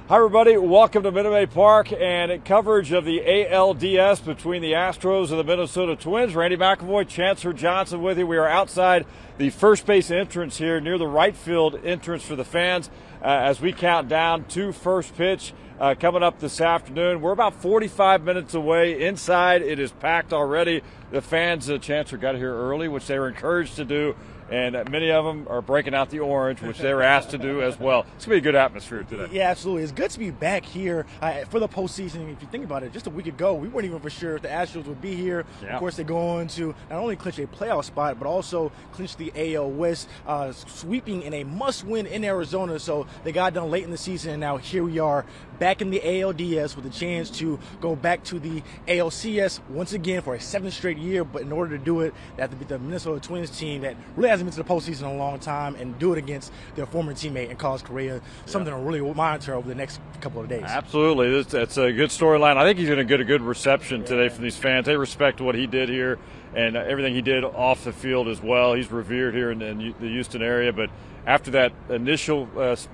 Hi, everybody. Welcome to Minute Maid Park and coverage of the ALDS between the Astros and the Minnesota Twins. Randy McAvoy, Chancellor Johnson with you. We are outside the first base entrance here near the right field entrance for the fans as we count down to first pitch coming up this afternoon. We're about 45 minutes away. Inside, it is packed already. The fans, Chancellor, got here early, which they were encouraged to do. And many of them are breaking out the orange, which they were asked to do as well. It's going to be a good atmosphere today. Yeah, absolutely. It's good to be back here for the postseason. If you think about it, just a week ago, we weren't even for sure if the Astros would be here. Yeah. Of course, they're going to not only clinch a playoff spot, but also clinch the AL West, sweeping in a must-win in Arizona. So they got done late in the season, and now here we are back in the ALDS with a chance to go back to the ALCS once again for a 7th straight year. But in order to do it, they have to beat the Minnesota Twins team that really hasn't been to the postseason in a long time and do it against their former teammate in Carlos Correa. Something to really monitor over the next couple of days. Absolutely. It's a good storyline. I think he's going to get a good reception today from these fans. They respect what he did here and everything he did off the field as well. He's revered here in the Houston area, but after that initial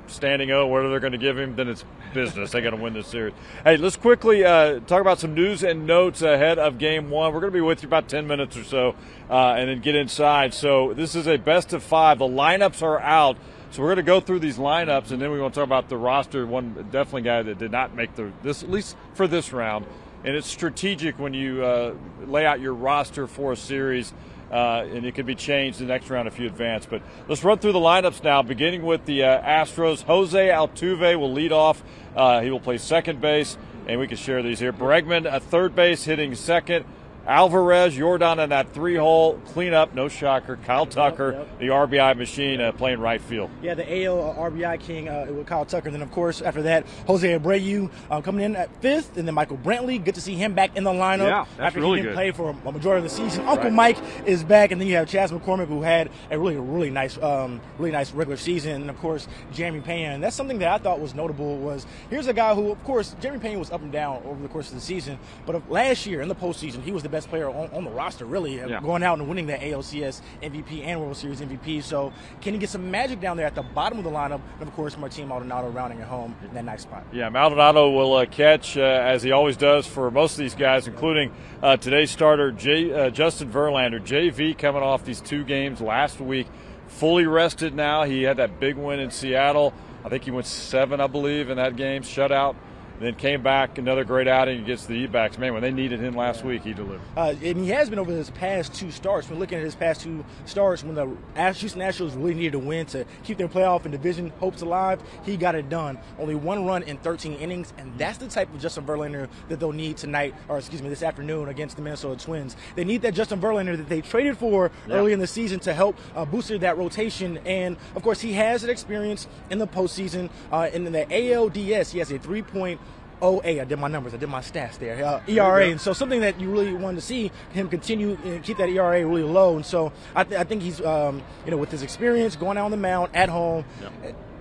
standing O, whatever they're going to give him, then it's business. They got to win this series. Hey, let's quickly talk about some news and notes ahead of Game 1. We're going to be with you about 10 minutes or so and then get inside. So this is a best of 5. The lineups are out. So we're going to go through these lineups, and then we want to talk about the roster. One definitely guy that did not make this, at least for this round. And it's strategic when you lay out your roster for a series. And it could be changed the next round if you advance. But let's run through the lineups now, beginning with the Astros. Jose Altuve will lead off. He will play second base, and we can share these here. Bregman at third base, hitting second. Alvarez, Jordan in that 3-hole cleanup, no shocker. Kyle Tucker, the RBI machine, playing right field. Yeah, the AL RBI king with Kyle Tucker. And then, of course, after that, Jose Abreu coming in at 5th. And then Michael Brantley, good to see him back in the lineup. Yeah, that's after really he didn't good. Play for a majority of the season. Uncle Mike is back. And then you have Chas McCormick, who had a really nice regular season. And, of course, Jeremy Pena. And that's something that I thought was notable was here's a guy who, of course, Jeremy Pena was up and down over the course of the season. But last year in the postseason, he was the best player on the roster, really, going out and winning that ALCS MVP and World Series MVP. So can he get some magic down there at the bottom of the lineup? And, of course, Martin Maldonado rounding it home in that nice spot. Yeah, Maldonado will catch, as he always does for most of these guys, including today's starter, Justin Verlander. JV coming off these 2 games last week, fully rested now. He had that big win in Seattle. I think he went 7, I believe, in that game, shutout. Then came back, another great outing against the E-backs. Man, when they needed him last week, he delivered. And he has been over his past 2 starts. When looking at his past 2 starts, when the Houston Astros really needed a win to keep their playoff and division hopes alive, he got it done. Only 1 run in 13 innings, and that's the type of Justin Verlander that they'll need this afternoon against the Minnesota Twins. They need that Justin Verlander that they traded for early in the season to help boost that rotation. And, of course, he has that experience in the postseason. And in the ALDS, he has a 3.08. I did my numbers. I did my stats there. ERA. And so something that you really wanted to see him continue and keep that ERA really low. And so I think he's, with his experience going out on the mound at home,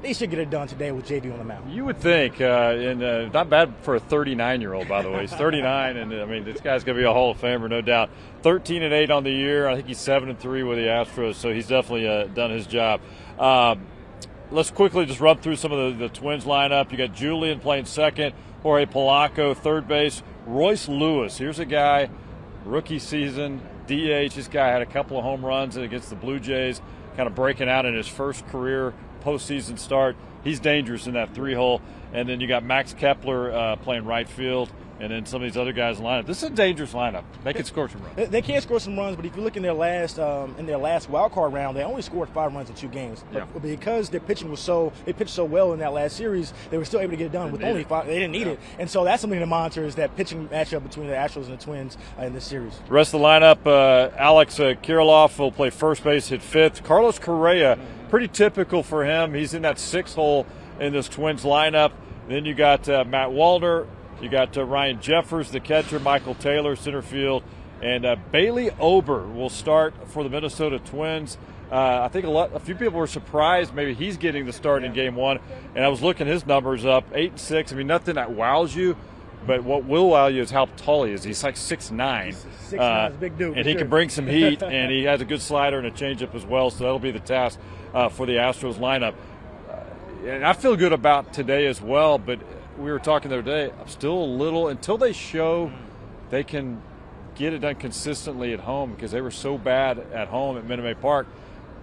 they should get it done today with JV on the mound. You would think, and not bad for a 39-year-old, by the way. He's 39, and I mean, this guy's going to be a Hall of Famer, no doubt. 13-8 on the year. I think he's 7-3 with the Astros, so he's definitely done his job. Let's quickly just run through some of the Twins lineup. You got Julian playing second, Jorge Polanco third base, Royce Lewis. Here's a guy, rookie season, DH. This guy had a couple of home runs against the Blue Jays, kind of breaking out in his first career postseason start. He's dangerous in that 3-hole. And then you got Max Kepler playing right field. And then some of these other guys in the lineup. This is a dangerous lineup. They can score some runs. They can score some runs, but if you look in their last wild card round, they only scored 5 runs in 2 games. Yeah. But because their pitching they pitched so well in that last series, they were still able to get it done with only 5. They didn't need it, and so that's something to monitor is that pitching matchup between the Astros and the Twins in this series. The rest of the lineup: Alex Kirilloff will play first base, hit 5th. Carlos Correa, pretty typical for him. He's in that 6th hole in this Twins lineup. Then you got Matt Wallner. You got Ryan Jeffers, the catcher, Michael Taylor, center field, and Bailey Ober will start for the Minnesota Twins. I think a few people were surprised maybe he's getting the start in Game 1, and I was looking his numbers up, 8-6. I mean, nothing that wows you, but what will wow you is how tall he is. He's like 6'9". 6'9", big dude. And he can bring some heat, and he has a good slider and a changeup as well, so that'll be the task for the Astros lineup. and I feel good about today as well, but we were talking the other day, I'm still a little, until they show they can get it done consistently at home, because they were so bad at home at Minute Maid Park,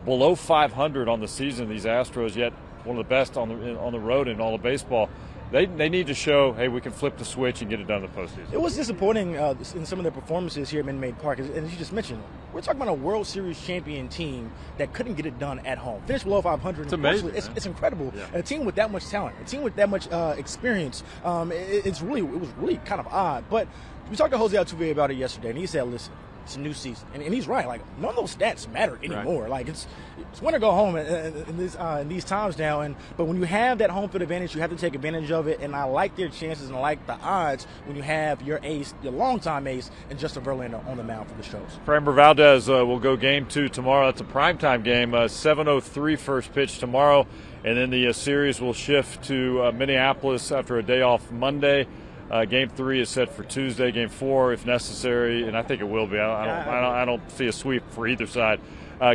below 500 on the season, these Astros, yet one of the best on the road in all of baseball. They need to show, hey, we can flip the switch and get it done in the postseason. It was disappointing in some of their performances here at Minute Maid Park. And as you just mentioned, we're talking about a World Series champion team that couldn't get it done at home. Finished below 500. It's amazing. It's incredible. Yeah. And a team with that much talent, a team with that much experience, it was really kind of odd. But we talked to Jose Altuve about it yesterday, and he said, listen, it's a new season. And he's right. Like, none of those stats matter anymore. Right. Like, it's win or go home in these times now. But when you have that home field advantage, you have to take advantage of it. And I like their chances and I like the odds when you have your ace, your longtime ace, and Justin Verlander on the mound for the Stros. Framber Valdez will go game 2 tomorrow. That's a primetime game, 7:03 first pitch tomorrow. And then the series will shift to Minneapolis after a day off Monday. Game 3 is set for Tuesday. Game 4, if necessary, and I think it will be. I don't see a sweep for either side.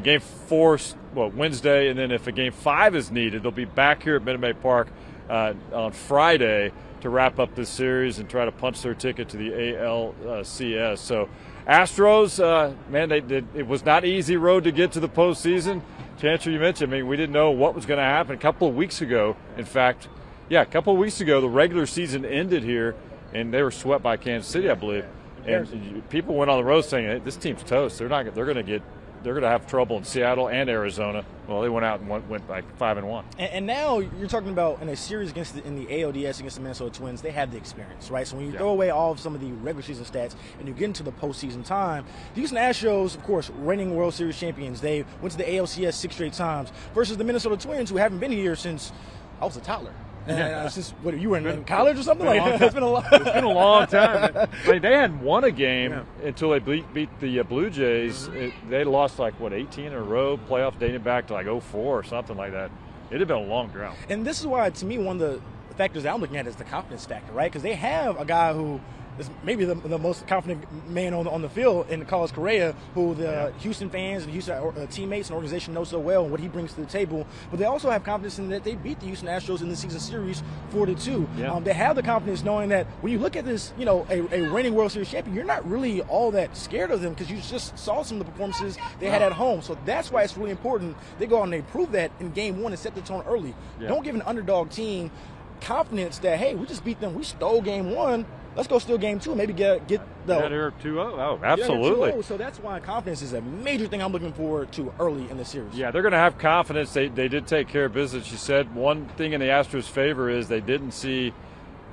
Game 4, Wednesday, and then if a Game 5 is needed, they'll be back here at Minute Maid Park on Friday to wrap up this series and try to punch their ticket to the ALCS. So, Astros, man, it was not an easy road to get to the postseason. Chancellor, you mentioned, we didn't know what was going to happen. A couple of weeks ago, in fact. Yeah, a couple of weeks ago, the regular season ended here, and they were swept by Kansas City, I believe. And people went on the road saying, hey, "This team's toast. They're going to have trouble in Seattle and Arizona." Well, they went out and went like 5-1. And now you're talking about in a series in the ALDS against the Minnesota Twins, they have the experience, right? So when you throw away all of some of the regular season stats and you get into the postseason time, the Houston Astros, of course, reigning World Series champions, they went to the ALCS 6 straight times versus the Minnesota Twins, who haven't been here since I was a toddler. What, you were in college or something? It's been a long time. They hadn't won a game until they beat the Blue Jays. They lost 18 in a row, playoff dating back to 04 or something like that. It had been a long drought. And this is why, to me, one of the factors that I'm looking at is the confidence factor, right? Because they have a guy who is maybe the most confident man on the field in Carlos Correa, who the Houston fans and Houston teammates and organization know so well and what he brings to the table. But they also have confidence in that they beat the Houston Astros in the season series 4-2. Yeah. They have the confidence knowing that when you look at this, a reigning World Series champion, you're not really all that scared of them because you just saw some of the performances they had at home. So that's why it's really important they go out and they prove that in Game 1 and set the tone early. Yeah. Don't give an underdog team confidence that, hey, we just beat them, we stole Game 1. Let's go steal Game 2 and maybe get the 2-0. Oh, absolutely. 2-0. So that's why confidence is a major thing I'm looking forward to early in the series. Yeah, they're going to have confidence. They did take care of business. You said one thing in the Astros' favor is they didn't see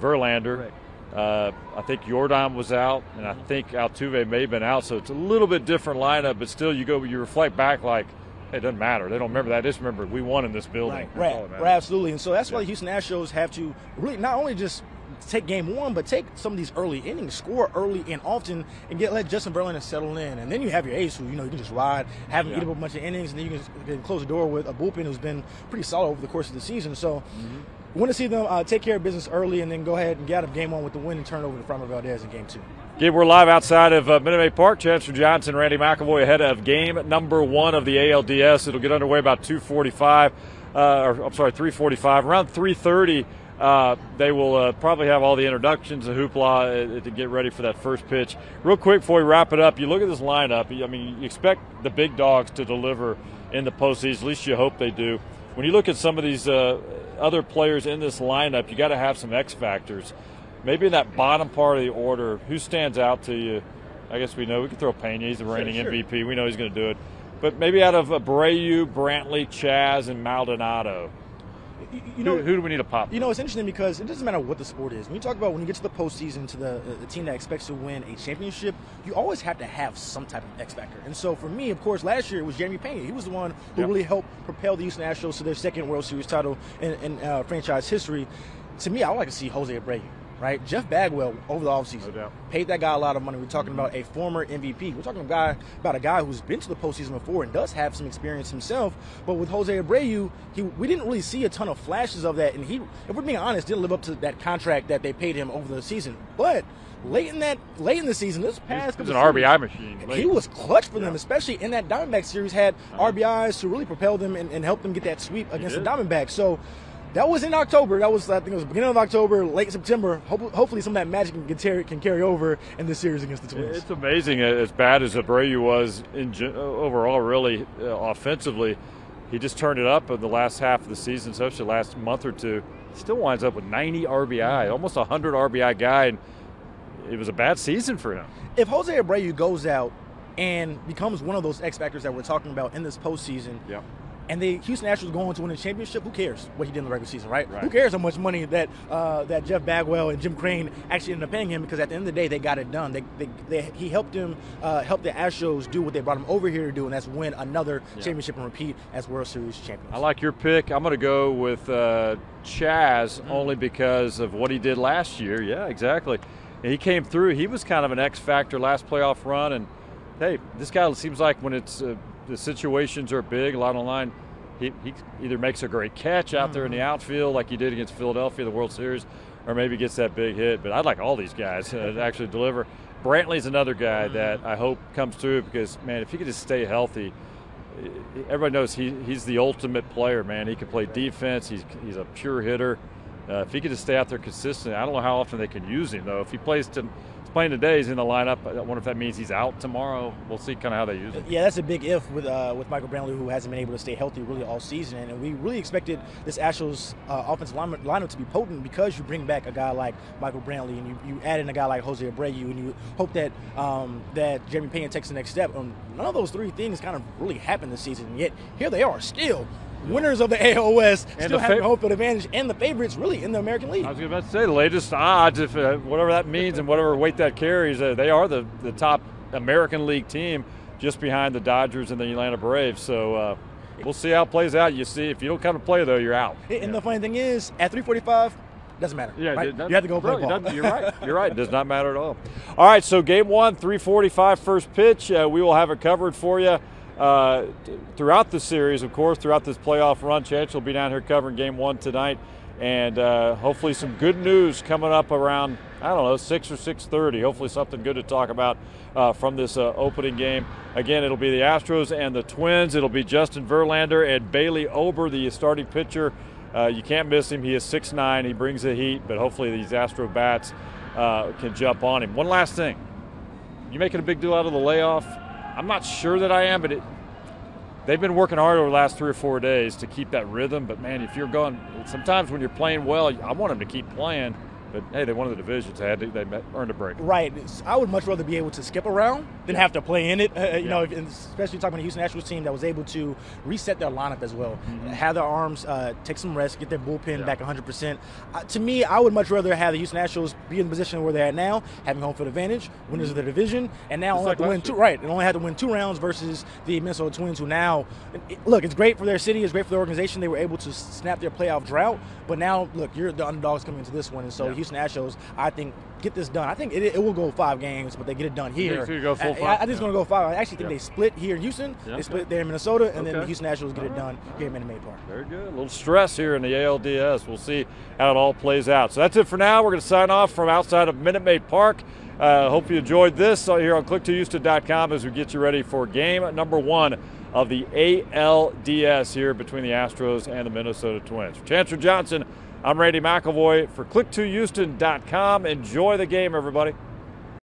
Verlander. Right. I think Jordan was out, and I think Altuve may have been out. So it's a little bit different lineup, but still you reflect back like, hey, it doesn't matter. They don't remember that. Just remember we won in this building. Right, absolutely. And so that's why the Houston Astros have to really not only just take Game 1, but take some of these early innings, score early and often, and let Justin Verlander settle in. And then you have your ace who, you can just ride, have him eat up a bunch of innings, and then you can close the door with a bullpen who's been pretty solid over the course of the season. So we want to see them take care of business early and then go ahead and get out of Game 1 with the win and turn over to Framber Valdez in Game 2. Yeah, we're live outside of Minute Maid Park. Chancellor Johnson, Randy McAvoy ahead of Game number 1 of the ALDS. It'll get underway about 3:45. Around 3:30. They will probably have all the introductions, the hoopla to get ready for that first pitch. Real quick before we wrap it up, you look at this lineup. You expect the big dogs to deliver in the postseason. At least you hope they do. When you look at some of these other players in this lineup, you got to have some X factors. Maybe in that bottom part of the order, who stands out to you? I guess we know. We can throw Pena. He's the reigning MVP. We know he's going to do it. But maybe out of Abreu, Brantley, Chaz, and Maldonado, who do we need to pop? It's interesting because it doesn't matter what the sport is. When you talk about when you get to the postseason, to the team that expects to win a championship, you always have to have some type of X factor. And so for me, of course, last year it was Jeremy Pena. He was the one who really helped propel the Houston Astros to their second World Series title in franchise history. To me, I would like to see Jose Abreu. Right, Jeff Bagwell over the offseason paid that guy a lot of money. We're talking about a former MVP. We're talking about a guy who's been to the postseason before and does have some experience himself. But with Jose Abreu, we didn't really see a ton of flashes of that, and he, if we're being honest, didn't live up to that contract that they paid him over the season. But late in the season, this past he was an RBI machine. He was clutch for them, especially in that Diamondback series. Had RBIs to really propel them and help them get that sweep against the Diamondbacks. So That was in October. That was, I think it was beginning of October, late September. Hopefully some of that magic can carry over in this series against the Twins. It's amazing, as bad as Abreu was overall, really, offensively. He just turned it up in the last half of the season, especially the last month or two. He still winds up with 90 RBI, almost a 100 RBI guy, and it was a bad season for him. If Jose Abreu goes out and becomes one of those X factors that we're talking about in this postseason, yeah, and the Houston Astros go on to win a championship, who cares what he did in the regular season, right? Who cares how much money that that Jeff Bagwell and Jim Crane actually ended up paying him, because at the end of the day, they got it done. He helped them, help the Astros do what they brought him over here to do, and that's win another championship and repeat as World Series champions. I like your pick. I'm going to go with Chaz, only because of what he did last year. Yeah, exactly. And he came through. He was kind of an X factor last playoff run, and hey, this guy seems like when it's the situations are big, a lot on the line, he either makes a great catch out there in the outfield like he did against Philadelphia, the World Series, or maybe gets that big hit. But I'd like all these guys to actually deliver. Brantley's another guy that I hope comes through, because, man, if he could just stay healthy, everybody knows he's the ultimate player, man. He can play defense. He's a pure hitter. If he could just stay out there consistently, I don't know how often they can use him, though. If he plays he's playing today, he's in the lineup. I wonder if that means he's out tomorrow. We'll see kind of how they use him. Yeah, that's a big if with Michael Brantley, who hasn't been able to stay healthy really all season. And we really expected this Astros offensive lineup to be potent, because you bring back a guy like Michael Brantley, and you add in a guy like Jose Abreu, and you hope that that Jeremy Pena takes the next step. None of those three things kind of really happened this season, yet here they are still. Winners of the AL West, still having home field advantage, and the favorites really in the American League. I was about to say, the latest odds, if whatever that means and whatever weight that carries, they are the top American League team, just behind the Dodgers and the Atlanta Braves. So we'll see how it plays out. You see, if you don't come to play, though, you're out. And the funny thing is, at 3:45, doesn't matter. Yeah, right? You have to go play ball. You're right. You're right. It does not matter at all. All right, so Game 1, 3:45 first pitch. We will have it covered for you throughout the series, of course, throughout this playoff run. Chance will be down here covering Game 1 tonight, and hopefully some good news coming up around, I don't know, 6 or 6:30. Hopefully something good to talk about from this opening game. Again, it'll be the Astros and the Twins. It'll be Justin Verlander and Bailey Ober, the starting pitcher. You can't miss him. He is 6'9". He brings the heat, but hopefully these Astro bats can jump on him. One last thing. You making a big deal out of the layoff? I'm not sure that I am, but they've been working hard over the last 3 or 4 days to keep that rhythm. But, man, if you're going – sometimes when you're playing well, I want them to keep playing. But, hey, they won the divisions. They earned a break. Right. I would much rather be able to skip around than have to play in it. You know, especially talking about the Houston Astros team that was able to reset their lineup as well, have their arms, take some rest, get their bullpen back 100%. To me, I would much rather have the Houston Astros be in the position where they're at now, having home field advantage, winners of the division, and now only have to win two. Right, and only have to win 2 rounds versus the Minnesota Twins, who now look. It's great for their city. It's great for the organization. They were able to snap their playoff drought. But now, look, you're the underdogs coming into this one, and so Houston Astros, I think, get this done. I think it will go 5 games, but they get it done here. You go full 5? I think it's going to go 5. I actually think they split here in Houston. They split there in Minnesota, and then the Houston Astros get it done here in Minute Maid Park. Very good. A little stress here in the ALDS. We'll see how it all plays out. So that's it for now. We're going to sign off from outside of Minute Maid Park. Hope you enjoyed this here on click2houston.com as we get you ready for game number 1 of the ALDS here between the Astros and the Minnesota Twins. For Chancellor Johnson, I'm Randy McElvoy for click2houston.com. Enjoy the game, everybody.